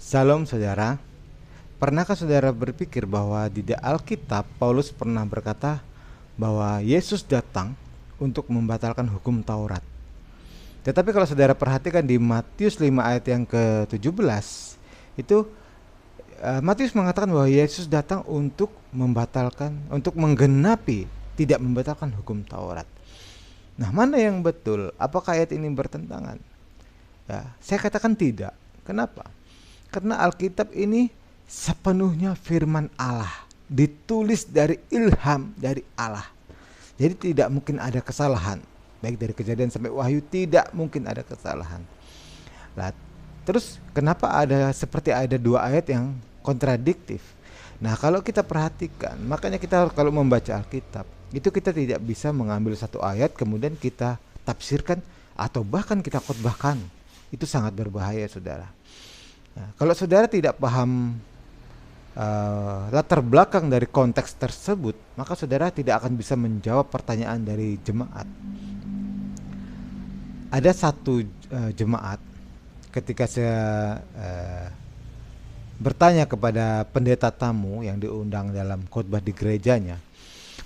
Salam saudara, pernahkah saudara berpikir bahwa di Alkitab Paulus pernah berkata bahwa Yesus datang untuk membatalkan hukum Taurat? Tetapi kalau saudara perhatikan di Matius 5 ayat yang ke-17, itu Matius mengatakan bahwa Yesus datang untuk membatalkan, untuk menggenapi, tidak membatalkan hukum Taurat. Nah, mana yang betul? Apakah ayat ini bertentangan? Ya, saya katakan tidak. Kenapa? Karena Alkitab ini sepenuhnya firman Allah, ditulis dari ilham dari Allah. Jadi tidak mungkin ada kesalahan. Baik dari Kejadian sampai Wahyu tidak mungkin ada kesalahan. Nah, terus kenapa seperti ada dua ayat yang kontradiktif? Nah, kalau kita perhatikan, makanya kita kalau membaca Alkitab, itu kita tidak bisa mengambil satu ayat kemudian kita tafsirkan atau bahkan kita khotbahkan. Itu sangat berbahaya, saudara. Nah, kalau saudara tidak paham latar belakang dari konteks tersebut, maka saudara tidak akan bisa menjawab pertanyaan dari jemaat. Ada satu jemaat ketika saya bertanya kepada pendeta tamu yang diundang dalam khotbah di gerejanya.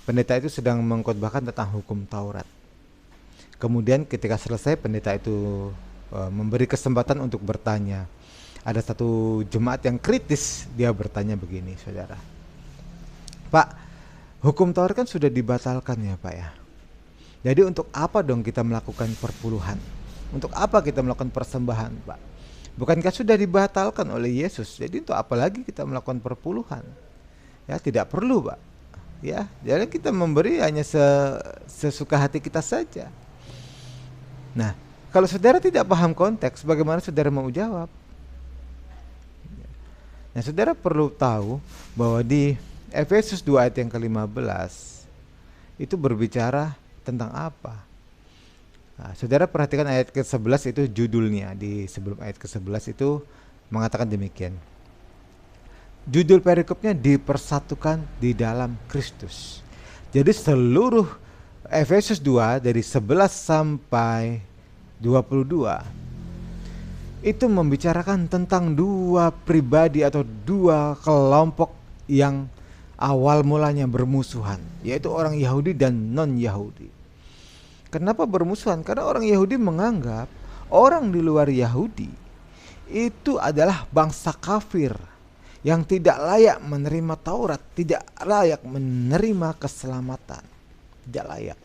Pendeta itu sedang mengkhotbahkan tentang hukum Taurat. Kemudian ketika selesai, pendeta itu memberi kesempatan untuk bertanya. Ada satu jemaat yang kritis, dia bertanya begini, saudara. Pak, hukum Taurat kan sudah dibatalkan ya Pak ya. Jadi untuk apa dong kita melakukan perpuluhan? Untuk apa kita melakukan persembahan Pak? Bukankah sudah dibatalkan oleh Yesus? Jadi untuk apa lagi kita melakukan perpuluhan? Ya tidak perlu Pak. Ya, jadi kita memberi hanya sesuka hati kita saja. Nah, kalau saudara tidak paham konteks, bagaimana saudara mau jawab? Nah, saudara perlu tahu bahwa di Efesus 2 ayat yang ke-15 itu berbicara tentang apa? Nah, saudara perhatikan ayat ke-11 itu judulnya. Di sebelum ayat ke-11 itu mengatakan demikian. Judul perikopnya dipersatukan di dalam Kristus. Jadi seluruh Efesus 2 dari 11 sampai 22 itu membicarakan tentang dua pribadi atau dua kelompok yang awal mulanya bermusuhan, yaitu orang Yahudi dan non-Yahudi. Kenapa bermusuhan? Karena orang Yahudi menganggap orang di luar Yahudi itu adalah bangsa kafir yang tidak layak menerima Taurat, tidak layak menerima keselamatan, tidak layak.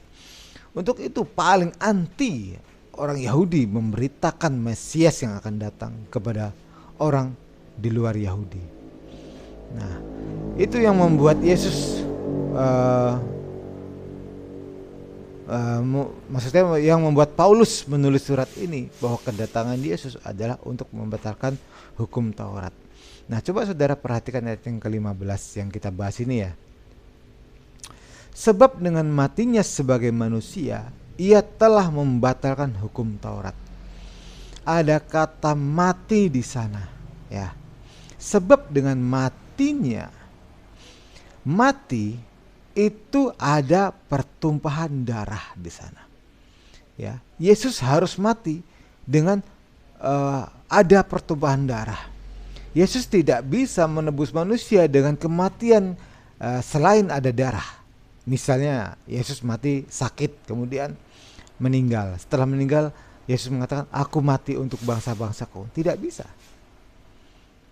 Untuk itu paling anti orang Yahudi memberitakan Mesias yang akan datang kepada orang di luar Yahudi. Nah, itu yang membuat Yesus maksudnya yang membuat Paulus menulis surat ini, bahwa kedatangan Yesus adalah untuk membatalkan hukum Taurat. Nah, coba saudara perhatikan ayat yang ke-15 yang kita bahas ini ya. Sebab dengan matinya sebagai manusia, ia telah membatalkan hukum Taurat. Ada kata mati di sana, ya. Sebab dengan matinya, mati itu ada pertumpahan darah di sana. Ya, Yesus harus mati dengan ada pertumpahan darah. Yesus tidak bisa menebus manusia dengan kematian selain ada darah. Misalnya Yesus mati sakit kemudian meninggal. Setelah meninggal Yesus mengatakan, aku mati untuk bangsa-bangsaku. Tidak bisa.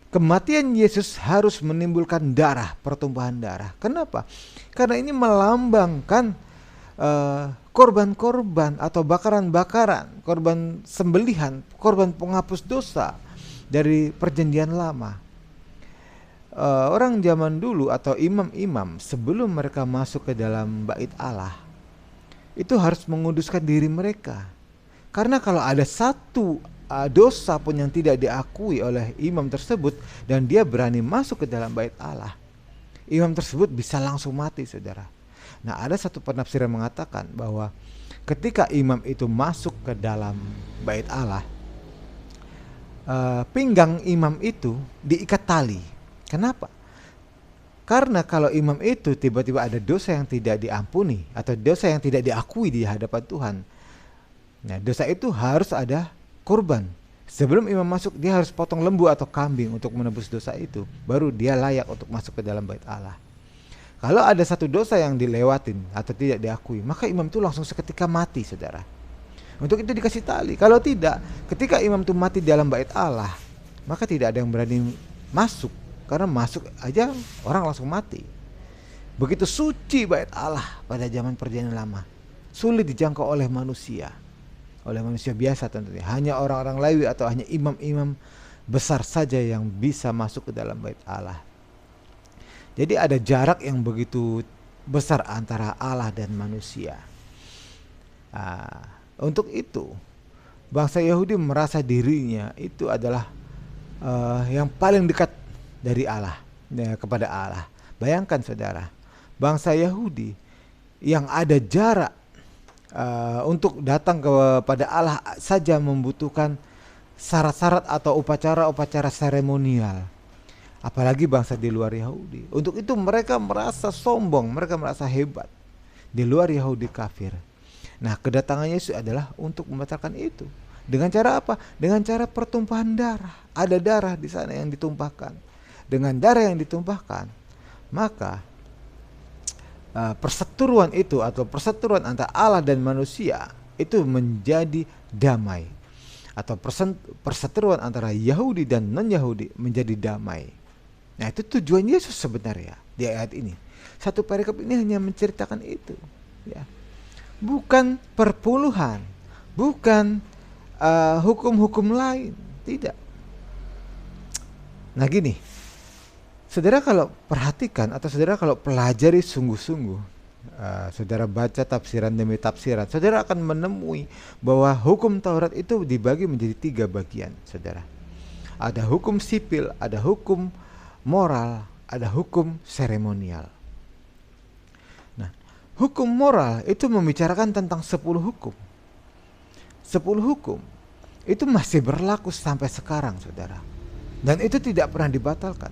Kematian Yesus harus menimbulkan darah, pertumpahan darah. Kenapa? Karena ini melambangkan korban-korban atau bakaran-bakaran, korban sembelihan, korban penghapus dosa dari perjanjian lama. Orang zaman dulu atau imam-imam sebelum mereka masuk ke dalam bait Allah, itu harus menguduskan diri mereka. Karena kalau ada satu dosa pun yang tidak diakui oleh imam tersebut dan dia berani masuk ke dalam bait Allah, imam tersebut bisa langsung mati, saudara. Nah, ada satu penafsiran mengatakan bahwa ketika imam itu masuk ke dalam bait Allah, pinggang imam itu diikat tali. Kenapa? Karena kalau imam itu tiba-tiba ada dosa yang tidak diampuni atau dosa yang tidak diakui di hadapan Tuhan, nah dosa itu harus ada korban Sebelum imam masuk, dia harus potong lembu atau kambing untuk menebus dosa itu. Baru dia layak untuk masuk ke dalam bait Allah. Kalau ada satu dosa yang dilewatin atau tidak diakui, maka imam itu langsung seketika mati, saudara. Untuk itu dikasih tali. Kalau tidak, ketika imam itu mati di dalam bait Allah, maka tidak ada yang berani masuk. Karena masuk aja orang langsung mati. Begitu suci bait Allah pada zaman perjanjian lama. Sulit dijangkau oleh manusia. Oleh manusia biasa tentunya. Hanya orang-orang Lewi atau hanya imam-imam besar saja yang bisa masuk ke dalam bait Allah. Jadi ada jarak yang begitu besar antara Allah dan manusia. Untuk itu bangsa Yahudi merasa dirinya itu adalah yang paling dekat dari Allah, kepada Allah. Bayangkan saudara, bangsa Yahudi yang ada jarak untuk datang kepada Allah saja membutuhkan syarat-syarat atau upacara-upacara seremonial. Apalagi bangsa di luar Yahudi. Untuk itu mereka merasa sombong, mereka merasa hebat. Di luar Yahudi kafir. Nah, kedatangan Yesus adalah untuk membatalkan itu. Dengan cara apa? Dengan cara pertumpahan darah. Ada darah di sana yang ditumpahkan. Dengan darah yang ditumpahkan, maka perseteruan itu atau perseteruan antara Allah dan manusia itu menjadi damai. Atau perseteruan antara Yahudi dan non-Yahudi menjadi damai. Nah, itu tujuan Yesus sebenarnya di ayat ini. Satu perikop ini hanya menceritakan itu, ya. Bukan perpuluhan, bukan hukum-hukum lain, tidak. Nah gini, saudara kalau perhatikan atau saudara kalau pelajari sungguh-sungguh, saudara baca tafsiran demi tafsiran, saudara akan menemui bahwa hukum Taurat itu dibagi menjadi 3 bagian, saudara. Ada hukum sipil, ada hukum moral, ada hukum seremonial. Nah, hukum moral itu membicarakan tentang 10 hukum. 10 hukum itu masih berlaku sampai sekarang, saudara. Dan itu tidak pernah dibatalkan.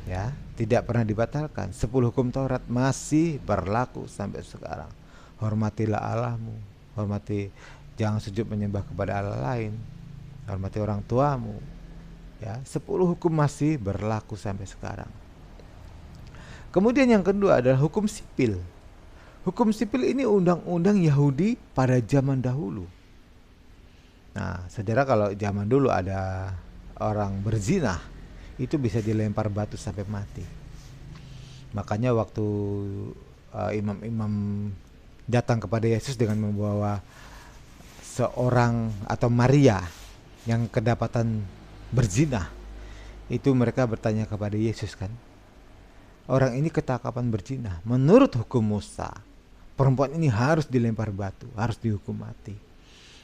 Ya, tidak pernah dibatalkan. 10 hukum Taurat masih berlaku sampai sekarang. Hormatilah Allahmu, jangan sujud menyembah kepada Allah lain, hormati orang tuamu. Ya, 10 hukum masih berlaku sampai sekarang. Kemudian yang kedua adalah hukum sipil. Hukum sipil ini undang-undang Yahudi pada zaman dahulu. Nah, saudara, kalau zaman dulu ada orang berzina, itu bisa dilempar batu sampai mati. Makanya waktu imam-imam datang kepada Yesus dengan membawa seorang atau Maria yang kedapatan berzina, itu mereka bertanya kepada Yesus kan, orang ini ketangkapan berzina, menurut hukum Musa perempuan ini harus dilempar batu, harus dihukum mati.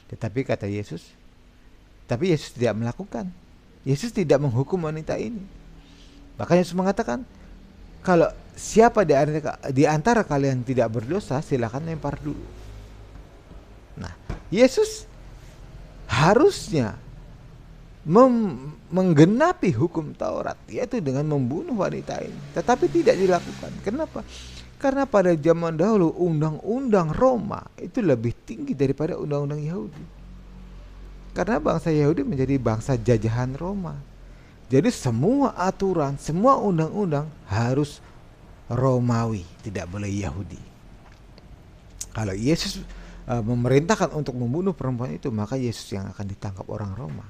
Tetapi kata Yesus, tapi Yesus tidak melakukan. Yesus tidak menghukum wanita ini. Makanya Yesus mengatakan, kalau siapa di antara kalian tidak berdosa, silakan lempar dulu. Nah, Yesus harusnya menggenapi hukum Taurat, yaitu dengan membunuh wanita ini, tetapi tidak dilakukan. Kenapa? Karena pada zaman dahulu undang-undang Roma itu lebih tinggi daripada undang-undang Yahudi. Karena bangsa Yahudi menjadi bangsa jajahan Roma. Jadi semua aturan, semua undang-undang harus Romawi, tidak boleh Yahudi. Kalau Yesus memerintahkan untuk membunuh perempuan itu, maka Yesus yang akan ditangkap orang Roma.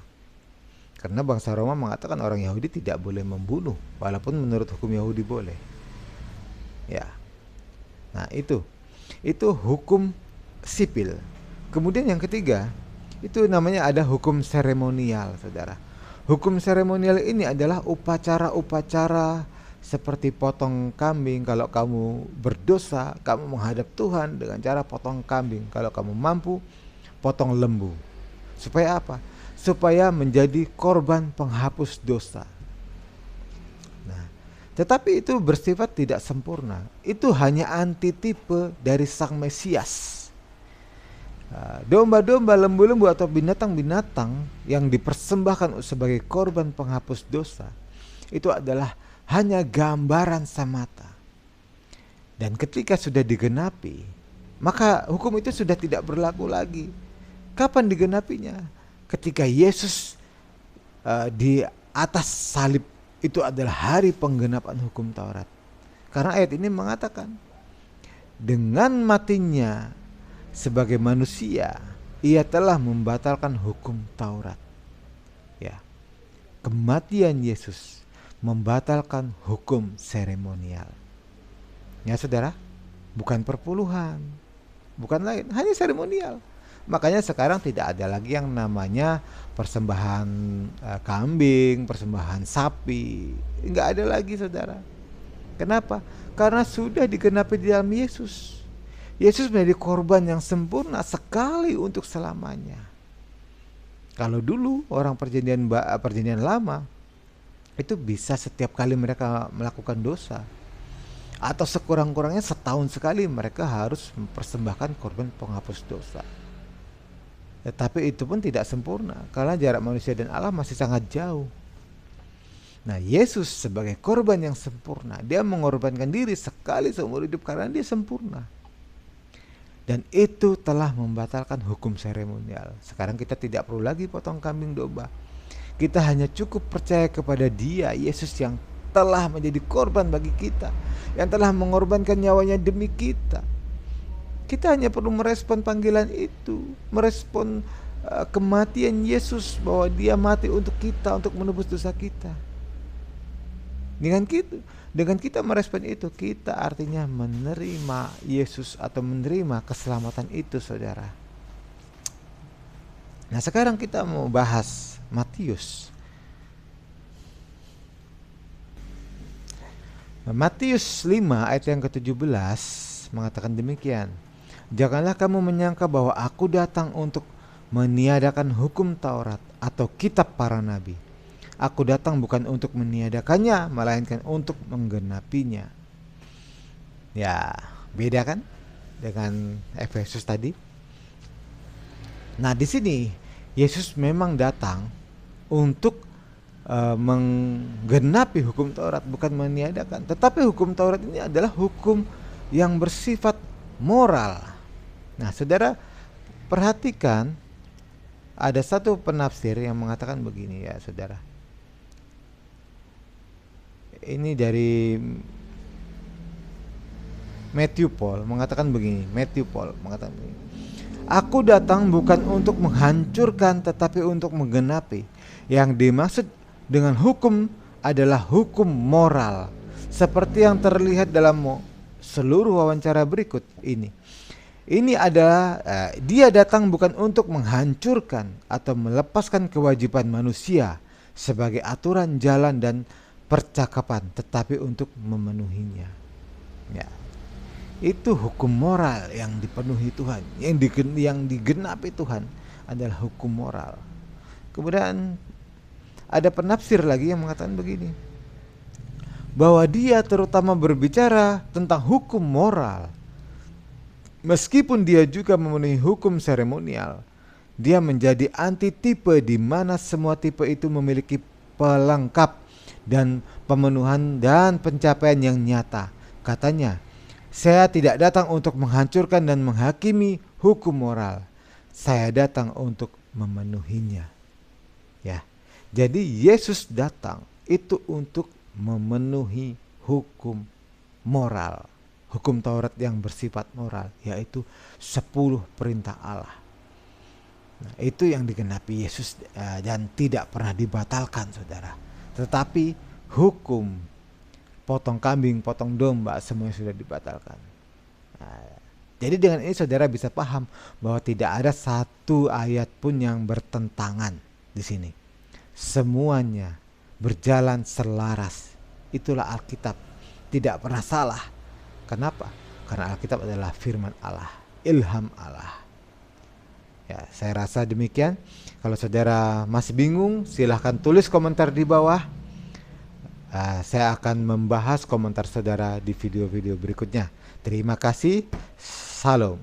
Karena bangsa Roma mengatakan orang Yahudi tidak boleh membunuh, walaupun menurut hukum Yahudi boleh. Ya. Nah, itu hukum sipil. Kemudian yang ketiga, itu namanya ada hukum seremonial, saudara. Hukum seremonial ini adalah upacara-upacara seperti potong kambing. Kalau kamu berdosa, kamu menghadap Tuhan dengan cara potong kambing. Kalau kamu mampu, potong lembu. Supaya apa? Supaya menjadi korban penghapus dosa. Nah, tetapi itu bersifat tidak sempurna. Itu hanya antitipe dari Sang Mesias. Domba-domba, lembu-lembu atau binatang-binatang yang dipersembahkan sebagai korban penghapus dosa, itu adalah hanya gambaran semata. Dan ketika sudah digenapi, maka hukum itu sudah tidak berlaku lagi. Kapan digenapinya? ketika Yesus di atas salib itu adalah hari penggenapan hukum Taurat. Karena ayat ini mengatakan dengan matinya sebagai manusia ia telah membatalkan hukum Taurat. Ya. Kematian Yesus membatalkan hukum seremonial. Ya saudara, bukan perpuluhan, bukan lain, hanya seremonial. Makanya sekarang tidak ada lagi yang namanya persembahan kambing, persembahan sapi. Enggak ada lagi saudara. Kenapa? Karena sudah digenapi di dalam Yesus. Yesus menjadi korban yang sempurna sekali untuk selamanya. Kalau dulu orang perjanjian lama itu bisa setiap kali mereka melakukan dosa, atau sekurang-kurangnya setahun sekali mereka harus mempersembahkan korban penghapus dosa. Tetapi itu pun tidak sempurna karena jarak manusia dan Allah masih sangat jauh. Nah, Yesus sebagai korban yang sempurna, dia mengorbankan diri sekali seumur hidup karena dia sempurna. Dan itu telah membatalkan hukum seremonial. Sekarang kita tidak perlu lagi potong kambing domba. Kita hanya cukup percaya kepada Dia, Yesus, yang telah menjadi korban bagi kita, yang telah mengorbankan nyawanya demi kita. Kita hanya perlu merespon panggilan itu, merespon kematian Yesus, bahwa Dia mati untuk kita, untuk menebus dosa kita. Dengan kita merespon itu, kita artinya menerima Yesus atau menerima keselamatan itu, saudara. Nah, sekarang kita mau bahas Matius. Matius 5 ayat yang ke-17 mengatakan demikian. Janganlah kamu menyangka bahwa aku datang untuk meniadakan hukum Taurat atau kitab para nabi. Aku datang bukan untuk meniadakannya, melainkan untuk menggenapinya. Ya, beda kan dengan Efesus tadi. Nah, di sini Yesus memang datang untuk menggenapi hukum Taurat, bukan meniadakan. Tetapi hukum Taurat ini adalah hukum yang bersifat moral. Nah, saudara, perhatikan, ada satu penafsir yang mengatakan begini ya, saudara. Ini dari Matthew Paul mengatakan begini. Aku datang bukan untuk menghancurkan tetapi untuk menggenapi. Yang dimaksud dengan hukum adalah hukum moral, seperti yang terlihat dalam seluruh wawancara berikut ini. Ini adalah dia datang bukan untuk menghancurkan atau melepaskan kewajiban manusia sebagai aturan jalan dan percakapan, tetapi untuk memenuhinya. Ya, itu hukum moral yang dipenuhi Tuhan, yang digenapi Tuhan adalah hukum moral. Kemudian ada penafsir lagi yang mengatakan begini, bahwa dia terutama berbicara tentang hukum moral. Meskipun dia juga memenuhi hukum seremonial, dia menjadi antitipe di mana semua tipe itu memiliki pelengkap dan pemenuhan dan pencapaian yang nyata. Katanya, saya tidak datang untuk menghancurkan dan menghakimi hukum moral. Saya datang untuk memenuhinya. Ya. Jadi Yesus datang itu untuk memenuhi hukum moral. Hukum Taurat yang bersifat moral, yaitu 10 perintah Allah. Nah, itu yang digenapi Yesus dan tidak pernah dibatalkan, saudara. Tetapi hukum potong kambing, potong domba, semuanya sudah dibatalkan. Nah, jadi dengan ini saudara bisa paham bahwa tidak ada satu ayat pun yang bertentangan di sini. Semuanya berjalan selaras. Itulah Alkitab, tidak pernah salah. Kenapa? Karena Alkitab adalah firman Allah, ilham Allah. Ya, saya rasa demikian. Kalau saudara masih bingung, silahkan tulis komentar di bawah. Saya akan membahas komentar saudara di video-video berikutnya. Terima kasih. Salam.